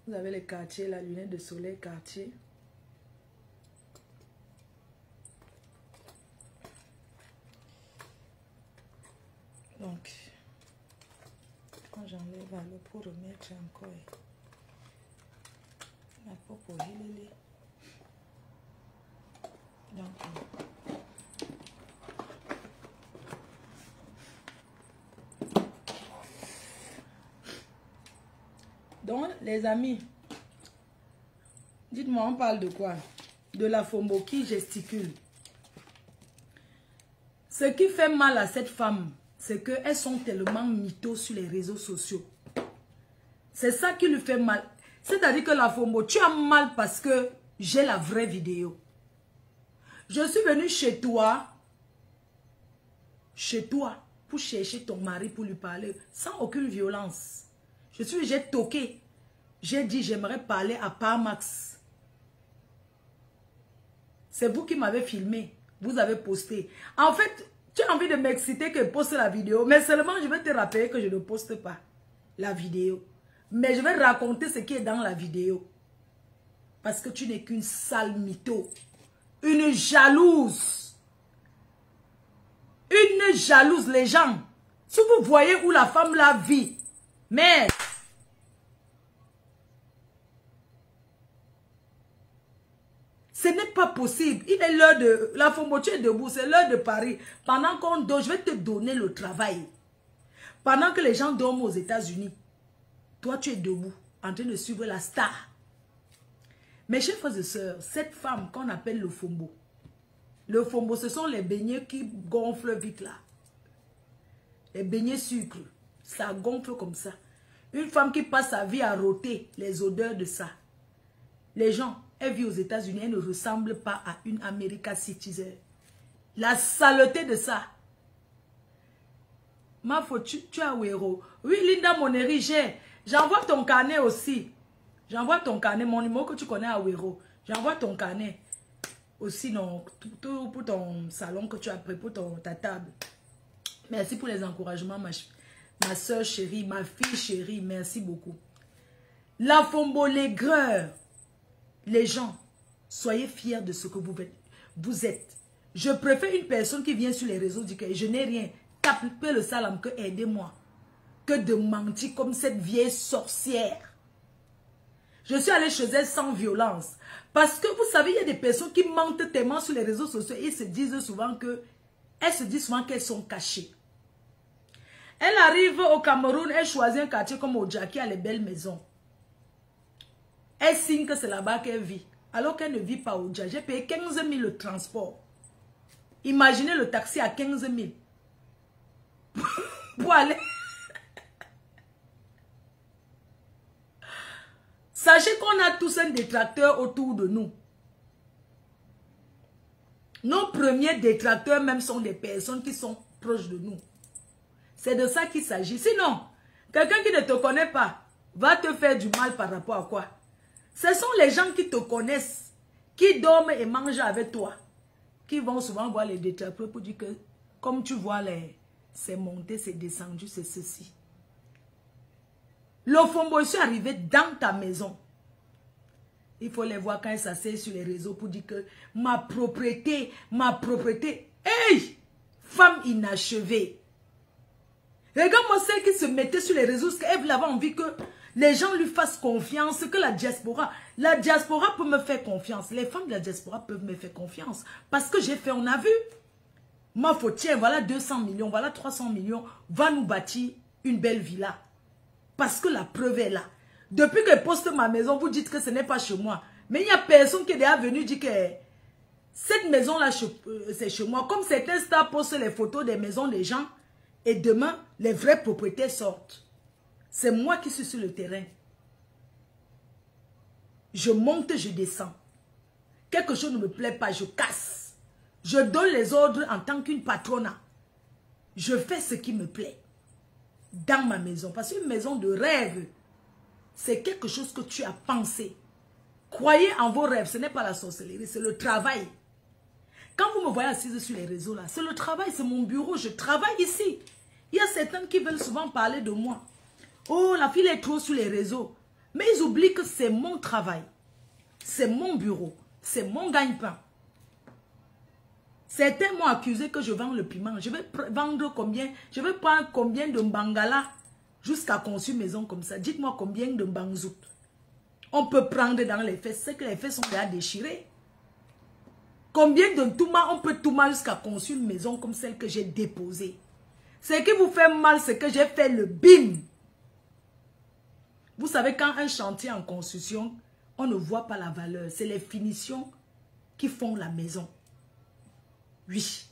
Vous avez les quartiers, la lunette de soleil, quartier. Donc, quand j'enlève alors pour remettre encore la peau pour gelé. Donc, les amis, dites-moi, on parle de quoi? De la Fombo qui gesticule. Ce qui fait mal à cette femme, c'est qu'elles sont tellement mythos sur les réseaux sociaux. C'est ça qui lui fait mal. C'est-à-dire que la Fombo, tu as mal parce que j'ai la vraie vidéo. Je suis venue chez toi, pour chercher ton mari, pour lui parler, sans aucune violence. J'ai toqué. J'ai dit, j'aimerais parler à Parmax. C'est vous qui m'avez filmé. Vous avez posté. En fait, tu as envie de m'exciter que je poste la vidéo. Mais seulement, je vais te rappeler que je ne poste pas la vidéo. Mais je vais raconter ce qui est dans la vidéo. Parce que tu n'es qu'une sale mytho. Une jalouse. Une jalouse, les gens. Si vous voyez où la femme la vit. Mais... ce n'est pas possible. Il est l'heure de... La Fombo, tu es debout, c'est l'heure de Paris. Pendant qu'on dort, je vais te donner le travail. Pendant que les gens dorment aux États-Unis, toi, tu es debout, en train de suivre la star. Mes chers frères et sœurs, cette femme qu'on appelle le Fombo, ce sont les beignets qui gonflent vite là. Les beignets sucre, ça gonfle comme ça. Une femme qui passe sa vie à rôter les odeurs de ça. Les gens... elle vit aux États-Unis, elle ne ressemble pas à une American Citizen. La saleté de ça. Ma faute, tu as Wero. Oui, Linda Moneri, j'envoie ton carnet aussi. J'envoie ton carnet, mon numéro que tu connais à Wero. J'envoie ton carnet aussi non, tout pour ton salon que tu as pris, pour ta table. Merci pour les encouragements, ma soeur chérie, ma fille chérie, merci beaucoup. La Fombo, l'aigreur. Les gens, soyez fiers de ce que vous êtes. Je préfère une personne qui vient sur les réseaux dit que je n'ai rien. Tapez le salam que aidez-moi. Que de mentir comme cette vieille sorcière. Je suis allée chez elle sans violence. Parce que vous savez, il y a des personnes qui mentent tellement sur les réseaux sociaux. Ils se disent souvent que... elles se disent souvent qu'elles sont cachées. Elle arrive au Cameroun, elle choisit un quartier comme Ojaki, a les belles maisons. Elle signe que c'est là-bas qu'elle vit. Alors qu'elle ne vit pas au Dja. J'ai payé 15 000 le transport. Imaginez le taxi à 15 000. Pour aller. Sachez qu'on a tous un détracteur autour de nous. Nos premiers détracteurs même sont des personnes qui sont proches de nous. C'est de ça qu'il s'agit. Sinon, quelqu'un qui ne te connaît pas va te faire du mal par rapport à quoi? Ce sont les gens qui te connaissent, qui dorment et mangent avec toi, qui vont souvent voir les détracteurs pour dire que, comme tu vois, c'est monté, c'est descendu, c'est ceci. Le Fombo, je suis arrivé dans ta maison. Il faut les voir quand ils s'asseyent sur les réseaux pour dire que ma propriété, hey, femme inachevée. Regarde-moi celle qui se mettait sur les réseaux, parce qu'elle avait envie que les gens lui fassent confiance, que la diaspora peut me faire confiance. Les femmes de la diaspora peuvent me faire confiance. Parce que j'ai fait, on a vu. Ma faute, tiens, voilà 200 millions, voilà 300 millions, va nous bâtir une belle villa. Parce que la preuve est là. Depuis que je poste ma maison, vous dites que ce n'est pas chez moi. Mais il n'y a personne qui est déjà venu dire que cette maison-là, c'est chez moi. Comme certains stars postent les photos des maisons des gens, et demain, les vrais propriétaires sortent. C'est moi qui suis sur le terrain. Je monte, je descends. Quelque chose ne me plaît pas, je casse. Je donne les ordres en tant qu'une patronne. Je fais ce qui me plaît. Dans ma maison. Parce qu'une maison de rêve, c'est quelque chose que tu as pensé. Croyez en vos rêves, ce n'est pas la sorcellerie, c'est le travail. Quand vous me voyez assise sur les réseaux là, c'est le travail, c'est mon bureau, je travaille ici. Il y a certains qui veulent souvent parler de moi. Oh, la fille est trop sur les réseaux. Mais ils oublient que c'est mon travail. C'est mon bureau. C'est mon gagne-pain. Certains m'ont accusé que je vends le piment. Je vais vendre combien? Je vais prendre combien de mbangala jusqu'à construire une maison comme ça? Dites-moi combien de mbangzout on peut prendre dans les fesses. C'est que les fesses sont déjà déchirées. Combien de touma on peut touma jusqu'à construire une maison comme celle que j'ai déposée? Ce qui vous fait mal, c'est que j'ai fait le bim. Vous savez, quand un chantier en construction, on ne voit pas la valeur. C'est les finitions qui font la maison. Oui.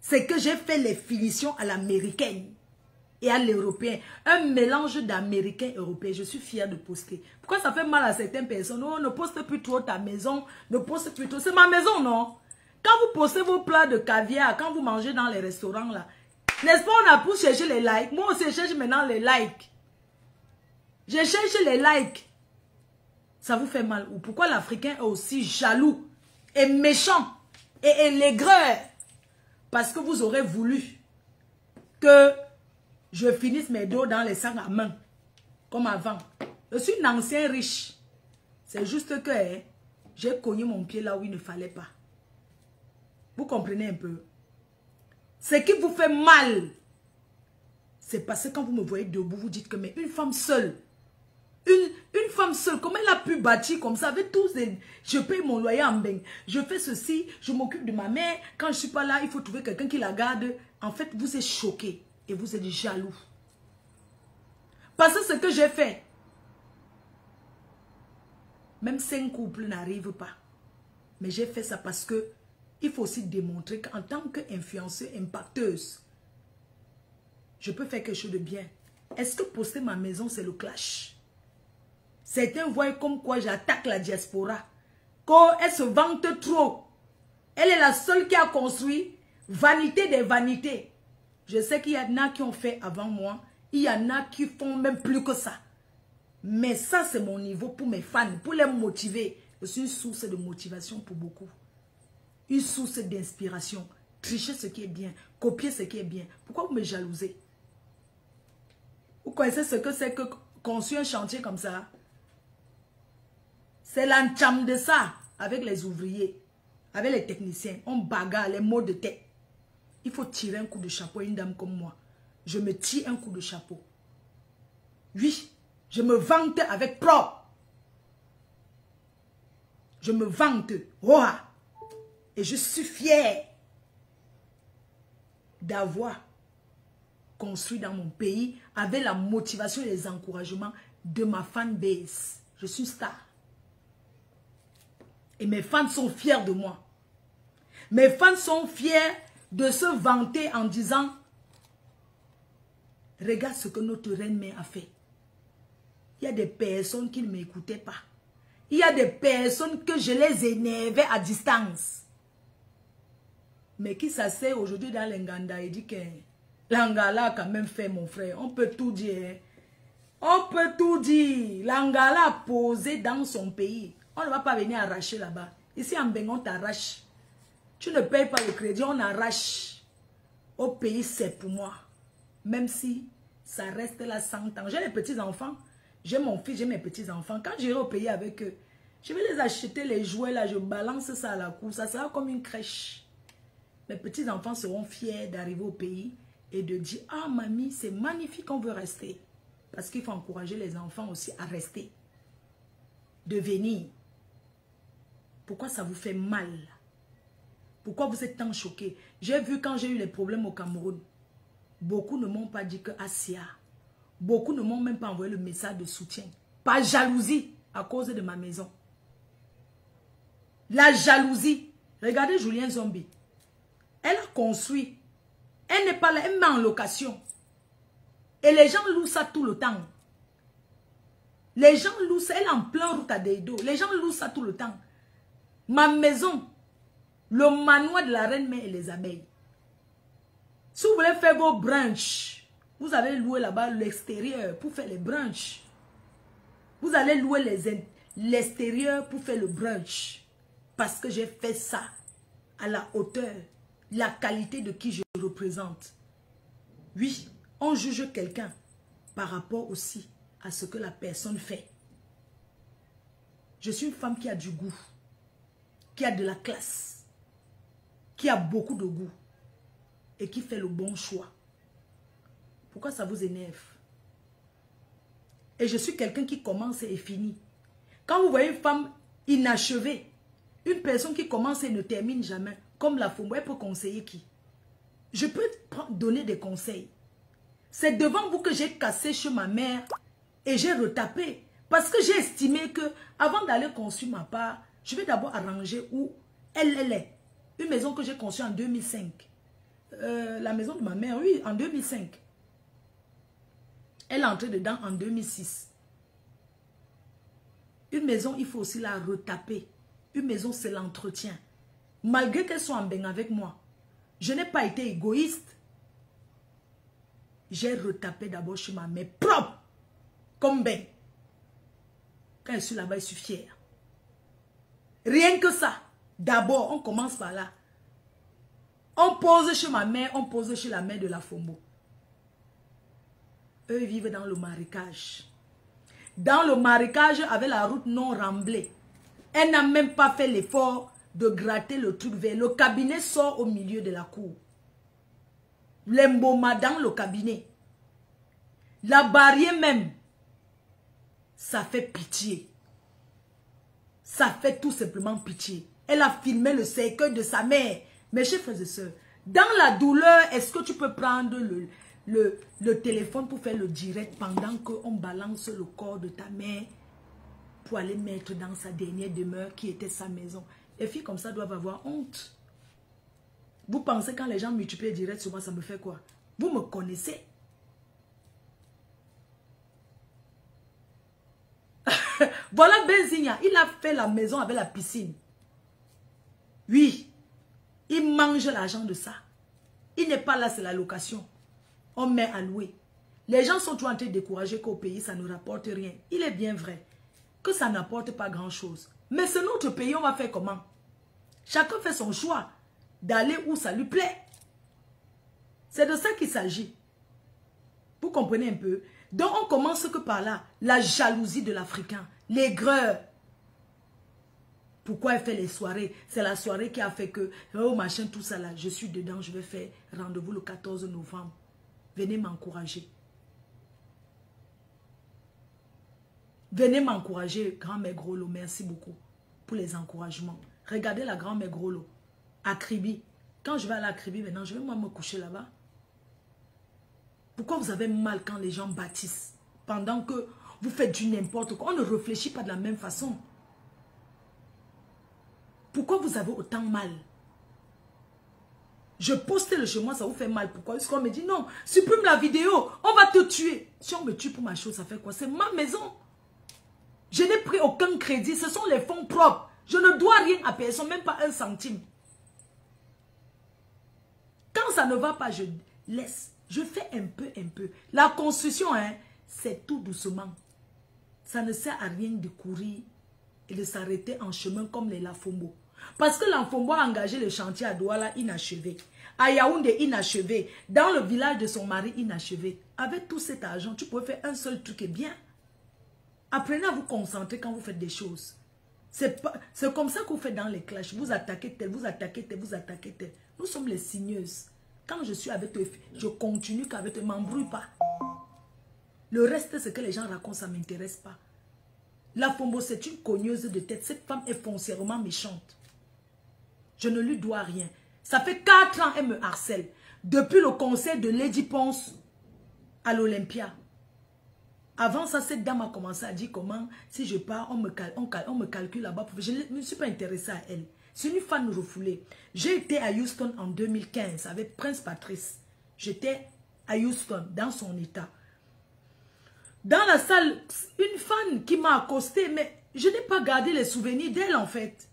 C'est que j'ai fait les finitions à l'américaine et à l'européen. Un mélange d'américain et européen. Je suis fière de poster. Pourquoi ça fait mal à certaines personnes? Oh, ne poste plus trop ta maison. Ne poste plus trop. C'est ma maison, non? Quand vous postez vos plats de caviar, quand vous mangez dans les restaurants, là, n'est-ce pas, on a pour chercher les likes? Moi aussi, je cherche maintenant les likes. Je cherche les likes. Ça vous fait mal. Ou pourquoi l'Africain est aussi jaloux et méchant et élègreur? Parce que vous aurez voulu que je finisse mes dos dans les sacs à main. Comme avant. Je suis une ancienne riche. C'est juste que j'ai cogné mon pied là où il ne fallait pas. Vous comprenez un peu? Ce qui vous fait mal, c'est parce que quand vous me voyez debout, vous dites que mais une femme seule, une femme seule, comment elle a pu bâtir comme ça avec tous les... Je paye mon loyer en bain, je fais ceci, je m'occupe de ma mère. Quand je ne suis pas là, il faut trouver quelqu'un qui la garde. En fait, vous êtes choqué et vous êtes jaloux. Parce que ce que j'ai fait, même 5 couples n'arrivent pas. Mais j'ai fait ça parce que il faut aussi démontrer qu'en tant qu'influenceuse, impacteuse, je peux faire quelque chose de bien. Est-ce que poster ma maison, c'est le clash? Certains voient comme quoi j'attaque la diaspora. Qu'elle se vante trop. Elle est la seule qui a construit. Vanité des vanités. Je sais qu'il y en a qui ont fait avant moi. Il y en a qui font même plus que ça. Mais ça, c'est mon niveau pour mes fans. Pour les motiver. Je suis une source de motivation pour beaucoup. Une source d'inspiration. Tricher ce qui est bien. Copier ce qui est bien. Pourquoi vous me jalousez? Vous connaissez ce que c'est que construire un chantier comme ça? C'est l'encham de ça. Avec les ouvriers. Avec les techniciens. On bagarre les maux de tête. Il faut tirer un coup de chapeau à une dame comme moi. Je me tire un coup de chapeau. Oui. Je me vante avec propre. Je me vante. Oh. Et je suis fière d'avoir construit dans mon pays avec la motivation et les encouragements de ma fanbase. Je suis star. Et mes fans sont fiers de moi. Mes fans sont fiers de se vanter en disant « Regarde ce que notre reine-mère a fait. » Il y a des personnes qui ne m'écoutaient pas. Il y a des personnes que je les énervais à distance. Mais qui s'asseye aujourd'hui dans l'Enganda et dit que l'Angala a quand même fait, mon frère. On peut tout dire. On peut tout dire. L'Angala a posé dans son pays. On ne va pas venir arracher là-bas. Ici en Bengon, on t'arrache. Tu ne payes pas le crédit, on arrache. Au pays, c'est pour moi. Même si ça reste là 100 ans. J'ai les petits-enfants. J'ai mon fils, j'ai mes petits-enfants. Quand j'irai au pays avec eux, je vais les acheter, les jouets là. Je balance ça à la cour. Ça sera comme une crèche. Mes petits-enfants seront fiers d'arriver au pays et de dire « Ah, mamie, c'est magnifique, on veut rester. » Parce qu'il faut encourager les enfants aussi à rester. De venir. Pourquoi ça vous fait mal? Pourquoi vous êtes tant choqués? J'ai vu quand j'ai eu les problèmes au Cameroun. Beaucoup ne m'ont pas dit que Asia. Beaucoup ne m'ont même pas envoyé le message de soutien. Par jalousie à cause de ma maison. La jalousie. Regardez Julien Zombie. Elle a construit. Elle n'est pas là. Elle met en location. Et les gens louent ça tout le temps. Les gens louent ça. Elle est en plein route à Deido. Les gens louent ça tout le temps. Ma maison. Le manoir de la reine-mère et les abeilles. Si vous voulez faire vos brunchs, vous allez louer là-bas l'extérieur pour faire les brunchs. Vous allez louer l'extérieur pour faire le brunch. Parce que j'ai fait ça à la hauteur, la qualité de qui je représente. Oui, on juge quelqu'un par rapport aussi à ce que la personne fait. Je suis une femme qui a du goût, qui a de la classe, qui a beaucoup de goût et qui fait le bon choix. Pourquoi ça vous énerve? Et je suis quelqu'un qui commence et finit. Quand vous voyez une femme inachevée, une personne qui commence et ne termine jamais, comme la Fombo, elle peut conseiller qui? Je peux donner des conseils. C'est devant vous que j'ai cassé chez ma mère et j'ai retapé. Parce que j'ai estimé que avant d'aller construire ma part, je vais d'abord arranger où elle est. Une maison que j'ai conçue en 2005. La maison de ma mère, oui, en 2005. Elle est entrée dedans en 2006. Une maison, il faut aussi la retaper. Une maison, c'est l'entretien. Malgré qu'elle soit en bain avec moi, je n'ai pas été égoïste. J'ai retapé d'abord chez ma mère, propre, comme bain. Quand je suis là-bas, je suis fière. Rien que ça. D'abord, on commence par là. On pose chez ma mère, on pose chez la mère de la Fombo. Eux vivent dans le marécage. Dans le marécage, avec la route non remblée. Elle n'a même pas fait l'effort de gratter le truc vert. Le cabinet sort au milieu de la cour. L'emboma dans le cabinet. La barrière même. Ça fait pitié. Ça fait tout simplement pitié. Elle a filmé le cercueil de sa mère. Mes chers frères et sœurs, dans la douleur, est-ce que tu peux prendre le téléphone pour faire le direct pendant qu'on balance le corps de ta mère pour aller mettre dans sa dernière demeure qui était sa maison? Les filles comme ça doivent avoir honte. Vous pensez quand les gens multiplient direct sur moi, ça me fait quoi? Vous me connaissez. Voilà Benzigna, il a fait la maison avec la piscine. Oui, il mange l'argent de ça. Il n'est pas là, c'est la location. On met à louer. Les gens sont toujours en train de décourager qu'au pays, ça ne rapporte rien. Il est bien vrai que ça n'apporte pas grand-chose. Mais c'est notre pays, on va faire comment? Chacun fait son choix d'aller où ça lui plaît. C'est de ça qu'il s'agit. Vous comprenez un peu? Donc on commence que par là, la jalousie de l'Africain, l'aigreur. Pourquoi elle fait les soirées? C'est la soirée qui a fait que, oh machin, tout ça là, je suis dedans, je vais faire rendez-vous le 14 novembre. Venez m'encourager. Venez m'encourager, grand-mère Grolo, merci beaucoup pour les encouragements. Regardez la grand-mère Grolo, à Kribi. Quand je vais aller à Kribi maintenant, je vais moi me coucher là-bas. Pourquoi vous avez mal quand les gens bâtissent? Pendant que vous faites du n'importe quoi, on ne réfléchit pas de la même façon. Pourquoi vous avez autant mal? Je postais le chez moi, ça vous fait mal. Pourquoi? Parce qu'on me dit non, supprime la vidéo, on va te tuer. Si on me tue pour ma chose, ça fait quoi? C'est ma maison. Je n'ai pris aucun crédit, ce sont les fonds propres. Je ne dois rien à personne, même pas un centime. Quand ça ne va pas, je laisse. Je fais un peu. La construction, hein, c'est tout doucement. Ça ne sert à rien de courir et de s'arrêter en chemin comme les Lafombo. Parce que l'Afombo a engagé le chantier à Douala inachevé. À Yaoundé inachevé. Dans le village de son mari inachevé. Avec tout cet argent, tu peux faire un seul truc et bien. Apprenez à vous concentrer quand vous faites des choses. C'est comme ça que vous faites dans les clashs. Vous attaquez tel, vous attaquez tel, vous attaquez tel. Nous sommes les signeuses. Quand je suis avec toi, je continue qu'avec toi, ne m'embrouille pas. Le reste, ce que les gens racontent, ça ne m'intéresse pas. La Fombo, c'est une cogneuse de tête. Cette femme est foncièrement méchante. Je ne lui dois rien. Ça fait 4 ans qu'elle me harcèle. Depuis le concert de Lady Ponce à l'Olympia. Avant ça, cette dame a commencé à dire comment, si je pars, on me calcule là-bas. Je ne me suis pas intéressée à elle. C'est une fan refoulée. J'ai été à Houston en 2015 avec Prince Patrice. J'étais à Houston, dans son état. Dans la salle, une fan qui m'a accosté, mais je n'ai pas gardé les souvenirs d'elle en fait.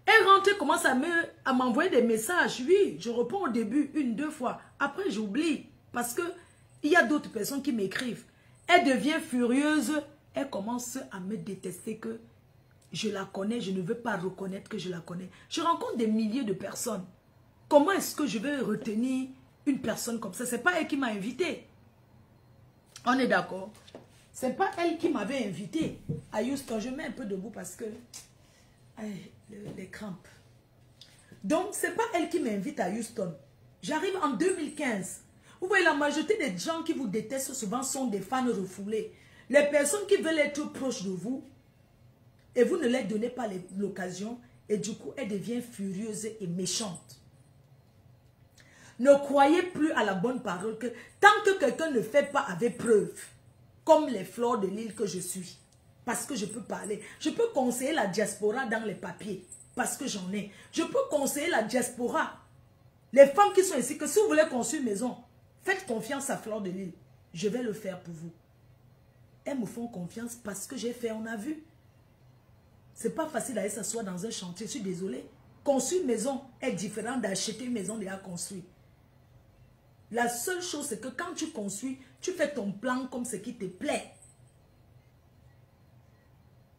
Elle rentre, commence à m'envoyer des messages. Oui, je réponds au début, 1, 2 fois. Après, j'oublie. Parce que il y a d'autres personnes qui m'écrivent. Elle devient furieuse. Elle commence à me détester que je la connais. Je ne veux pas reconnaître que je la connais. Je rencontre des milliers de personnes. Comment est-ce que je vais retenir une personne comme ça? Ce n'est pas elle qui m'a invité. On est d'accord? C'est pas elle qui m'avait invité à Houston. Je mets un peu debout parce que... les crampes. Donc, c'est pas elle qui m'invite à Houston. J'arrive en 2015. Vous voyez, la majorité des gens qui vous détestent souvent sont des fans refoulés. Les personnes qui veulent être proches de vous, et vous ne leur donnez pas l'occasion, et du coup, elles deviennent furieuses et méchantes. Ne croyez plus à la bonne parole que tant que quelqu'un ne fait pas avec preuve, comme les fleurs de l'île que je suis, parce que je peux parler, je peux conseiller la diaspora dans les papiers, parce que j'en ai. Je peux conseiller la diaspora, les femmes qui sont ici, que si vous voulez construire une maison, faites confiance à Fleur de l'île. Je vais le faire pour vous. Elles me font confiance parce que j'ai fait, on a vu. C'est pas facile d'aller s'asseoir dans un chantier, je suis désolée. Construire une maison est différent d'acheter une maison déjà construite. La seule chose, c'est que quand tu construis, tu fais ton plan comme ce qui te plaît.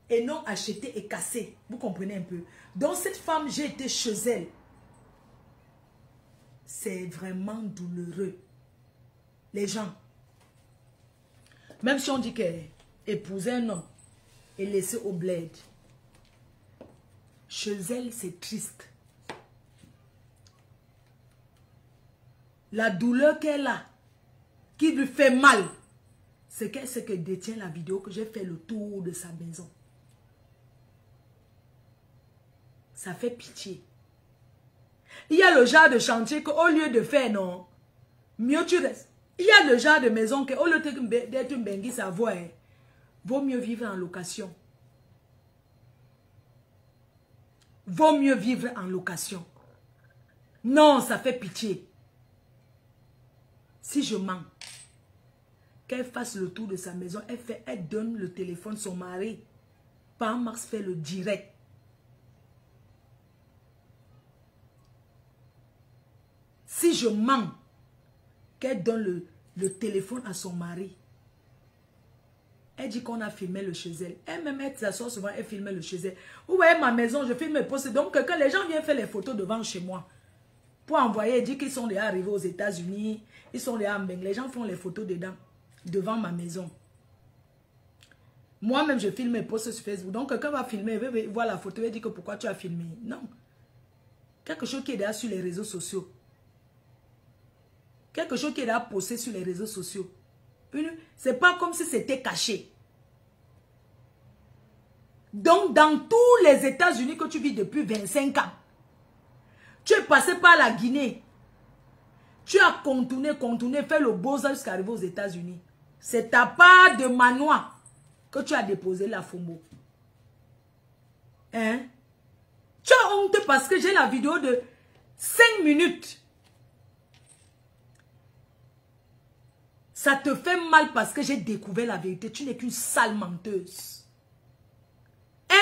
Et non acheter et casser. Vous comprenez un peu? Donc cette femme, j'ai été chez elle. C'est vraiment douloureux. Les gens, même si on dit qu'épouser un homme et laisser au bled, chez elle, c'est triste. La douleur qu'elle a, qui lui fait mal, c'est qu'elle sait que détient la vidéo que j'ai fait le tour de sa maison. Ça fait pitié. Il y a le genre de chantier qu'au lieu de faire, non, mieux tu restes. Il y a le genre de maison qu'au lieu d'être une benguise à voir, vaut mieux vivre en location. Vaut mieux vivre en location. Non, ça fait pitié. Si je mens, qu'elle fasse le tour de sa maison, elle donne le téléphone à son mari. Par Mars fait le direct. Si je mens, qu'elle donne le téléphone à son mari. Elle dit qu'on a filmé le chez elle. Elle-même, elle s'assoit souvent, elle filme le chez elle. Vous voyez ma maison, je filme mes postes. Donc, quand les gens viennent faire les photos devant chez moi, pour envoyer, elle dit qu'ils sont déjà arrivés aux États-Unis, ils sont déjà en Bengale. Les gens font les photos dedans, devant ma maison. Moi-même, je filme mes posts sur Facebook. Donc, quelqu'un va filmer, il veut voir la photo, il dit que pourquoi tu as filmé. Non. Quelque chose qui est déjà sur les réseaux sociaux. Quelque chose qui est déjà posté sur les réseaux sociaux. C'est pas comme si c'était caché. Donc, dans tous les États-Unis que tu vis depuis 25 ans, tu es passé par la Guinée. Tu as contourné, fait le beau-temps jusqu'à arriver aux États-Unis. C'est ta part de manoir que tu as déposé la Fombo. Hein? Tu as honte parce que j'ai la vidéo de 5 minutes. Ça te fait mal parce que j'ai découvert la vérité. Tu n'es qu'une sale menteuse.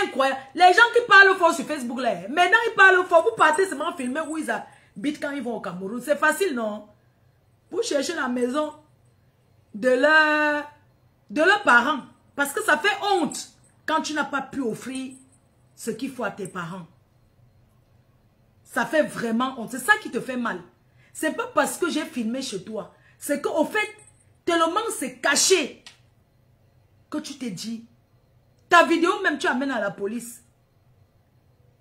Incroyable. Les gens qui parlent fort sur Facebook, là, maintenant ils parlent fort. Vous partez seulement filmer où ils habitent quand ils vont au Cameroun. C'est facile, non? Vous cherchez la maison de leurs parents. Parce que ça fait honte quand tu n'as pas pu offrir ce qu'il faut à tes parents. Ça fait vraiment honte. C'est ça qui te fait mal. C'est pas parce que j'ai filmé chez toi. C'est qu'au fait, tellement c'est caché que tu t'es dit, ta vidéo même tu amènes à la police.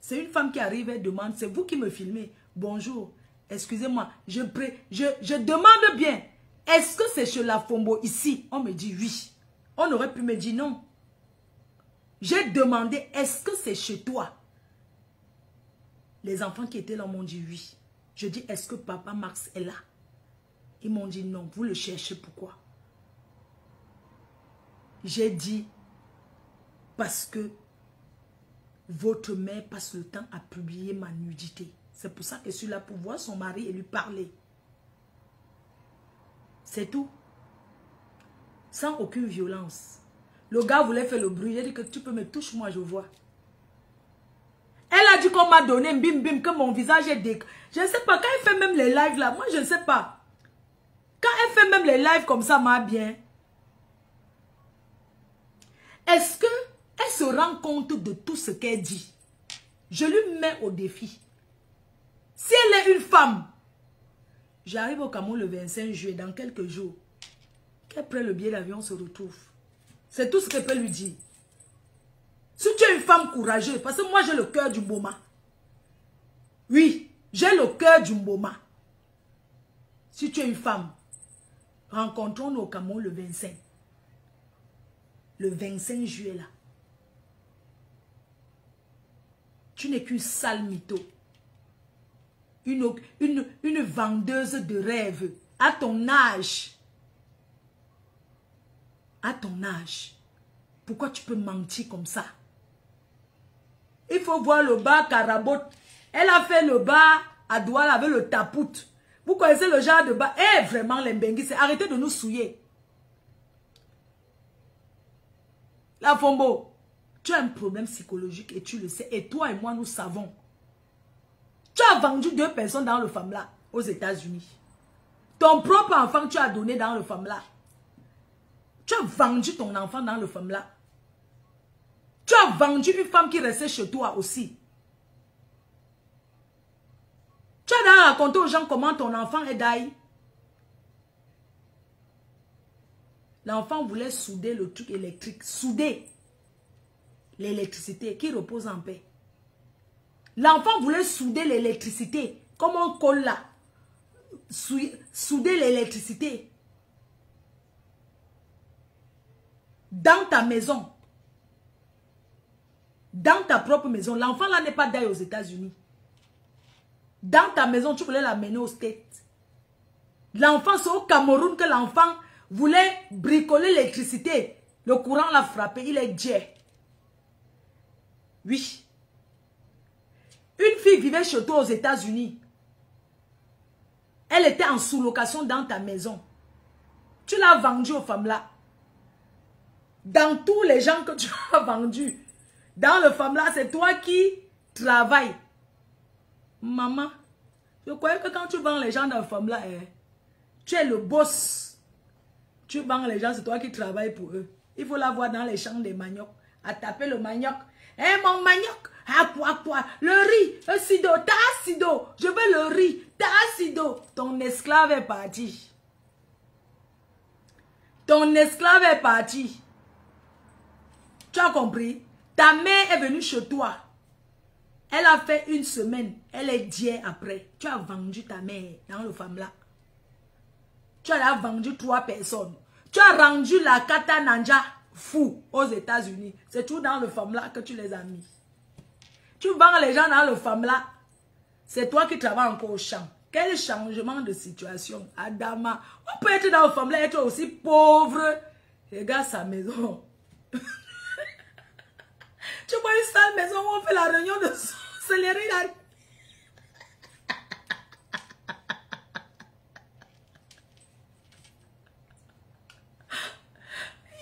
C'est une femme qui arrive et demande, c'est vous qui me filmez. Bonjour, excusez-moi, je demande bien, est-ce que c'est chez la Fombo ici? On me dit oui. On aurait pu me dire non. J'ai demandé, est-ce que c'est chez toi? Les enfants qui étaient là m'ont dit oui. Je dis, est-ce que papa Max est là? Ils m'ont dit non, vous le cherchez pourquoi? J'ai dit, parce que votre mère passe le temps à publier ma nudité. C'est pour ça que je suis là pour voir son mari et lui parler. C'est tout. Sans aucune violence. Le gars voulait faire le bruit. J'ai dit que tu peux me toucher, moi je vois. Elle a dit qu'on m'a donné un bim bim, que mon visage est déc... Je ne sais pas, quand elle fait même les lives là, moi je ne sais pas. Quand elle fait même les lives comme ça, m'a bien. Est-ce qu'elle se rend compte de tout ce qu'elle dit? Je lui mets au défi. Si elle est une femme, j'arrive au Cameroun le 25 juillet, dans quelques jours. Qu'elle prenne le billet d'avion, on se retrouve. C'est tout ce que je peux lui dire. Si tu es une femme courageuse, parce que moi j'ai le cœur du Mboma. Oui, j'ai le cœur du Mboma. Si tu es une femme, rencontrons-nous au Cameroun le 25. Le 25 juillet là. Tu n'es qu'une sale mytho. Une vendeuse de rêves. À ton âge. À ton âge. Pourquoi tu peux mentir comme ça? Il faut voir le bar Carabot. Elle a fait le bar à Douala avec le tapout. Vous connaissez le genre de bar? Eh, vraiment, les Mbengi, c'est arrêtez de nous souiller. La Fombo, tu as un problème psychologique et tu le sais. Et toi et moi, nous savons. Tu as vendu 2 personnes dans le FAMLA aux États-Unis. Ton propre enfant, tu as donné dans le FAMLA. Tu as vendu ton enfant dans le FAMLA. Tu as vendu une femme qui restait chez toi aussi. Tu as d'ailleurs raconté aux gens comment ton enfant est d'ailleurs. L'enfant voulait souder le truc électrique. Souder l'électricité qui repose en paix. L'enfant voulait souder l'électricité. Comme on colle là. Souder l'électricité. Dans ta maison. Dans ta propre maison. L'enfant là n'est pas d'ailleurs aux États-Unis. Dans ta maison, tu voulais l'amener aux States. L'enfant, c'est au Cameroun que l'enfant voulait bricoler l'électricité. Le courant l'a frappé, il est jet. Oui. Une fille vivait chez toi aux États-Unis. Elle était en sous-location dans ta maison. Tu l'as vendue aux femmes là. Dans tous les gens que tu as vendus, dans le femme là, c'est toi qui travailles. Maman, je croyais que quand tu vends les gens dans le femme là, tu es le boss. Tu vends les gens, c'est toi qui travailles pour eux. Il faut la voir dans les champs des maniocs, à taper le manioc. Eh mon manioc, à quoi, le riz, le sido, t'as sido, je veux le riz, t'as sido. Ton esclave est parti. Ton esclave est parti. Tu as compris? Ta mère est venue chez toi. Elle a fait 1 semaine. Elle est diée après. Tu as vendu ta mère dans le femme là. Tu as vendu 3 personnes. Tu as rendu la Kata Nanja fou aux États-Unis. C'est tout dans le femme là que tu les as mis. Tu vends les gens dans le femme là. C'est toi qui travailles encore au champ. Quel changement de situation. Adama. On peut être dans le femme là et être aussi pauvre. Regarde sa maison. Tu vois une sale maison où on fait la réunion de sorcellerie là.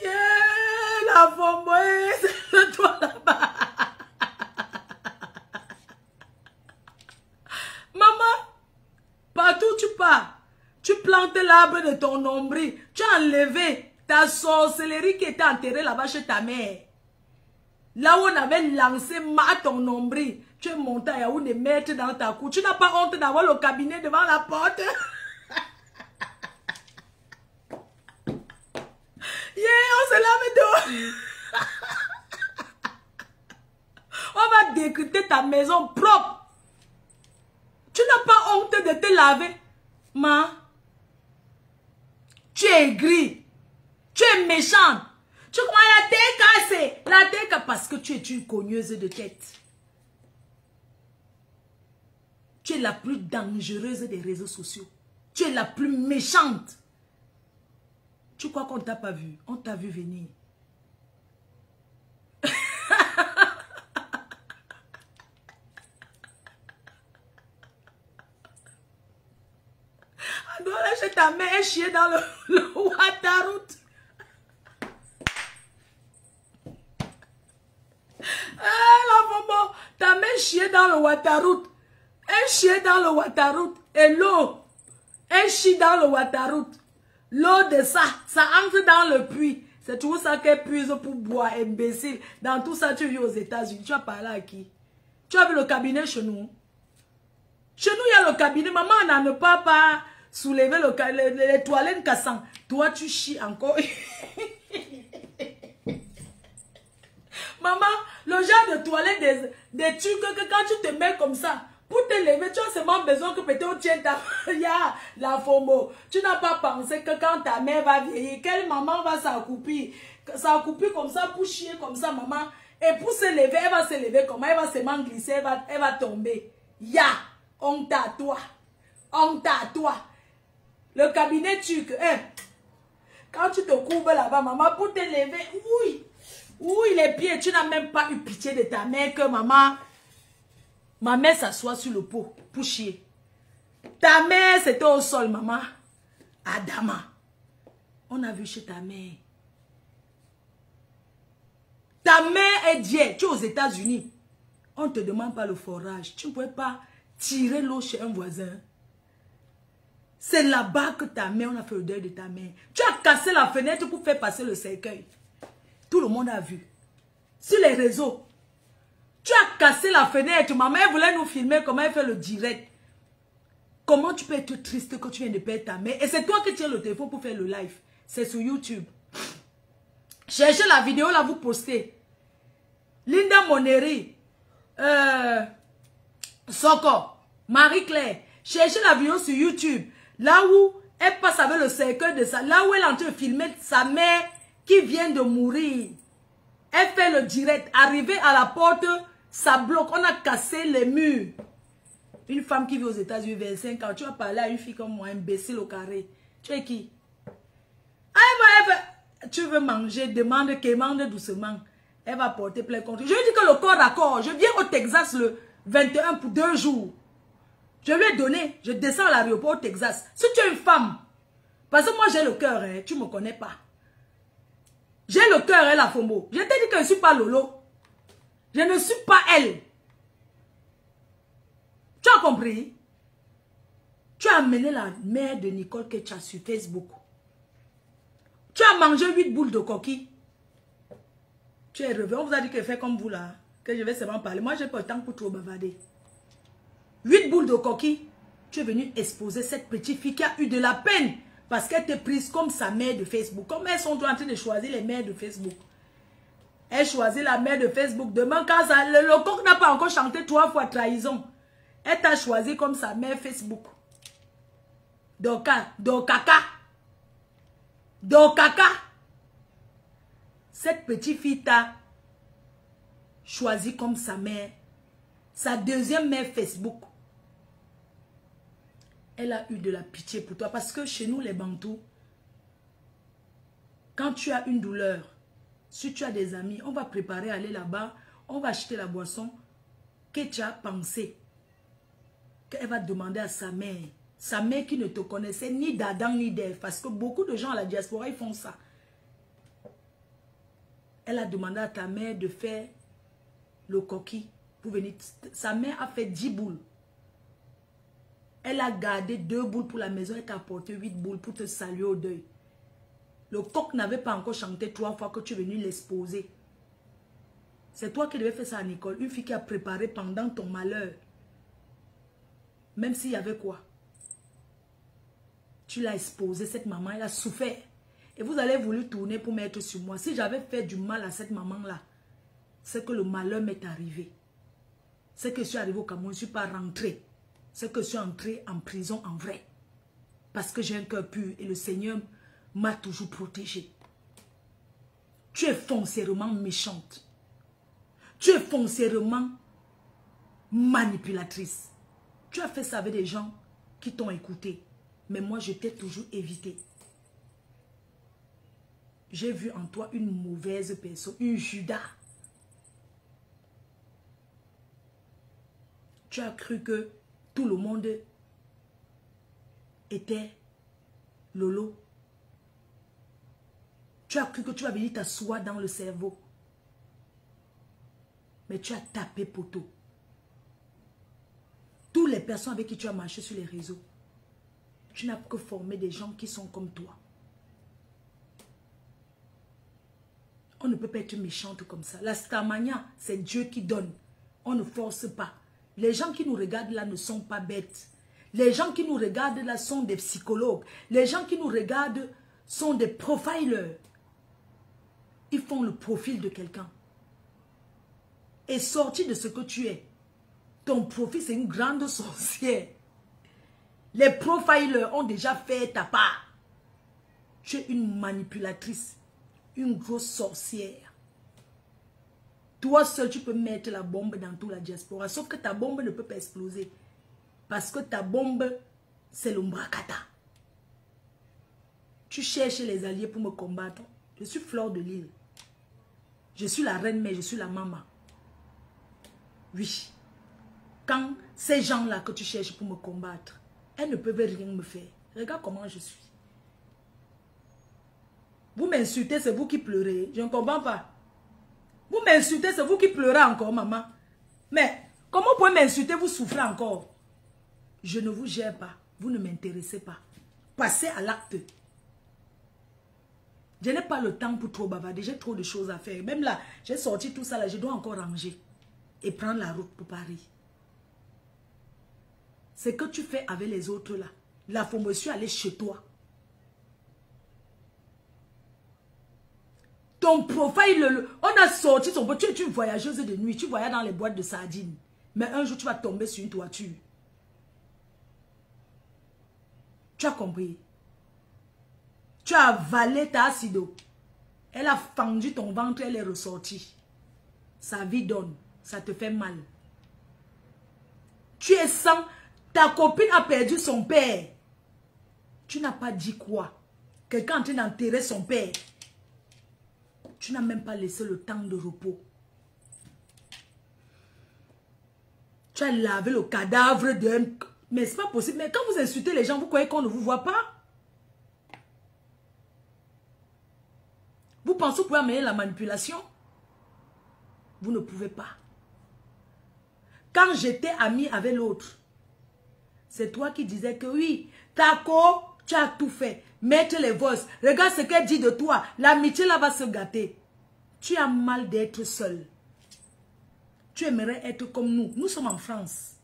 Yeah, la fomboie, c'est toi là-bas. Maman, partout où tu pars, tu plantes l'arbre de ton nombril. Tu as enlevé ta sorcellerie qui était enterrée là-bas chez ta mère. Là où on avait lancé ton nombril, tu es monté à Yaoundé mettre dans ta cour. Tu n'as pas honte d'avoir le cabinet devant la porte. Yeah, on se lave dehors. On va décrypter ta maison propre. Tu n'as pas honte de te laver. Ma, tu es gris. Tu es méchante. Tu crois la tête cassée. La tête cassée parce que tu es une cogneuse de tête. Tu es la plus dangereuse des réseaux sociaux. Tu es la plus méchante. Tu crois qu'on ne t'a pas vu? On t'a vu venir. On doit lâcher ta mère et chier dans le Waterroute. La maman, ta mère chier dans le Waterroute. Elle chie dans le Waterroute. Et l'eau, elle chie dans le Waterroute. L'eau de ça entre dans le puits. C'est tout ça qu'elle puise pour boire, imbécile. Dans tout ça, tu vis aux États-Unis. Tu as parlé à qui? Tu as vu le cabinet chez nous? Chez nous, il y a le cabinet. Maman, on ne peut pas soulever les toilettes cassant. Toi, tu chies encore. Maman, le genre de toilette des trucs que quand tu te mets comme ça, pour te lever, tu as seulement besoin que peut-être tu tienne ta... la FOMO. Tu n'as pas pensé que quand ta mère va vieillir, quelle maman va s'accroupir comme ça, pour chier comme ça, maman. Et pour se lever, elle va se lever comment? Elle va seulement glisser, elle va tomber. Honte à toi. Honte à toi. Le cabinet turc, quand tu te courbes là-bas, maman, pour te lever, oui, les pieds, tu n'as même pas eu pitié de ta mère que maman... Ma mère s'assoit sur le pot pour chier. Ta mère, c'était au sol, maman. Adama. On a vu chez ta mère. Ta mère est Dieu. Tu es aux États-Unis. On ne te demande pas le forage. Tu ne pouvais pas tirer l'eau chez un voisin. C'est là-bas que ta mère, on a fait le deuil de ta mère. Tu as cassé la fenêtre pour faire passer le cercueil. Tout le monde a vu. Sur les réseaux. Tu as cassé la fenêtre. Ma mère voulait nous filmer comment elle fait le direct. Comment tu peux être triste quand tu viens de perdre ta mère? Et c'est toi qui tiens le téléphone pour faire le live. C'est sur YouTube. Cherchez la vidéo là, vous postez. Linda Moneri. Soko. Marie-Claire. Cherchez la vidéo sur YouTube. Là où elle passe avec le cercueil de ça. Là où elle est en train de filmer sa mère qui vient de mourir. Elle fait le direct. Arrivée à la porte, ça bloque. On a cassé les murs. Une femme qui vit aux États-Unis, 25 ans. Tu vas parler à une fille comme moi, imbécile au carré. Tu es qui? Tu veux manger, demande doucement. Elle va porter plein contre. Je lui dis que le corps d'accord. Je viens au Texas le 21 pour 2 jours. Je lui ai donné. Je descends à l'aéroport au Texas. Si tu es une femme, parce que moi j'ai le cœur, hein, tu ne me connais pas. J'ai le cœur, elle, la FOMO. Je t'ai dit que je ne suis pas Lolo. Je ne suis pas elle. Tu as compris? Tu as amené la mère de Nicole Ketcha sur Facebook. Tu as mangé 8 boules de coquille. Tu es revenu. On vous a dit que fait comme vous là. Que je vais seulement parler. Moi, je n'ai pas le temps pour trop bavarder. 8 boules de coquille. Tu es venu exposer cette petite fille qui a eu de la peine. Parce qu'elle t'est prise comme sa mère de Facebook. Comme elles sont en train de choisir les mères de Facebook. Elle choisit la mère de Facebook. Demain, quand ça, le coq n'a pas encore chanté 3 fois trahison. Elle t'a choisi comme sa mère Facebook. Dokaka. Cette petite fille t'a choisi comme sa mère. Sa deuxième mère Facebook. Elle a eu de la pitié pour toi. Parce que chez nous, les Bantous, quand tu as une douleur, si tu as des amis, on va préparer aller là-bas, on va acheter la boisson que tu as pensé. Qu'elle va demander à sa mère qui ne te connaissait ni d'Adam ni d'Ève. Parce que beaucoup de gens à la diaspora, ils font ça. Elle a demandé à ta mère de faire le coquille pour venir. Sa mère a fait 10 boules. Elle a gardé 2 boules pour la maison. Elle t'a apporté 8 boules pour te saluer au deuil. Le coq n'avait pas encore chanté 3 fois que tu es venu l'exposer. C'est toi qui devais faire ça à Nicole. Une fille qui a préparé pendant ton malheur. Même s'il y avait quoi. Tu l'as exposé, cette maman, elle a souffert. Et vous allez vouloir tourner pour mettre sur moi. Si j'avais fait du mal à cette maman-là, c'est que le malheur m'est arrivé. C'est que je suis arrivé au Cameroun, je ne suis pas rentré. C'est que je suis entré en prison en vrai. Parce que j'ai un cœur pur et le Seigneur m'a toujours protégé. Tu es foncièrement méchante. Tu es foncièrement manipulatrice. Tu as fait ça avec des gens qui t'ont écouté. Mais moi, je t'ai toujours évité. J'ai vu en toi une mauvaise personne, une Judas. Tu as cru que tout le monde était Lolo. Tu as cru que tu vas venir t'asseoir dans le cerveau. Mais tu as tapé poteau. Toutes les personnes avec qui tu as marché sur les réseaux, tu n'as que formé des gens qui sont comme toi. On ne peut pas être méchante comme ça. La starmania, c'est Dieu qui donne. On ne force pas. Les gens qui nous regardent là ne sont pas bêtes. Les gens qui nous regardent là sont des psychologues. Les gens qui nous regardent sont des profilers. Ils font le profil de quelqu'un. et sortir de ce que tu es. Ton profil, c'est une grande sorcière. Les profilers ont déjà fait ta part. Tu es une manipulatrice, une grosse sorcière. Toi seul, tu peux mettre la bombe dans toute la diaspora. Sauf que ta bombe ne peut pas exploser. Parce que ta bombe, c'est l'ombrakata. Tu cherches les alliés pour me combattre. Je suis Fleur de Lille. Je suis la reine, mais je suis la maman. Oui. Quand ces gens-là que tu cherches pour me combattre, elles ne peuvent rien me faire. Regarde comment je suis. Vous m'insultez, c'est vous qui pleurez. Je ne comprends pas. Vous m'insultez, c'est vous qui pleurez encore, maman. Mais comment vous pouvez m'insulter, vous souffrez encore? Je ne vous gère pas. Vous ne m'intéressez pas. Passez à l'acte. Je n'ai pas le temps pour trop bavarder. J'ai trop de choses à faire. Même là, j'ai sorti tout ça là. Je dois encore ranger. Et prendre la route pour Paris. Ce que tu fais avec les autres là. La faut monsieur aller chez toi. Ton profil, on a sorti ton... Tu es une voyageuse de nuit. Tu voyages dans les boîtes de sardines. Mais un jour, tu vas tomber sur une toiture. Tu as compris? Tu as avalé ta acido. Elle a fendu ton ventre, elle est ressortie. Sa vie donne. Ça te fait mal. Tu es sans... Ta copine a perdu son père. Tu n'as pas dit quoi? Quelqu'un est en train d'enterrer son père. Tu n'as même pas laissé le temps de repos. Tu as lavé le cadavre d'un... Mais c'est pas possible. Mais quand vous insultez les gens, vous croyez qu'on ne vous voit pas? Vous pensez que vous pouvez amener la manipulation? Vous ne pouvez pas. Quand j'étais amie avec l'autre, c'est toi qui disais que oui, Taco, tu as tout fait. Mettre les voices. Regarde ce qu'elle dit de toi. L'amitié là va se gâter. Tu as mal d'être seul. Tu aimerais être comme nous. Nous sommes en France.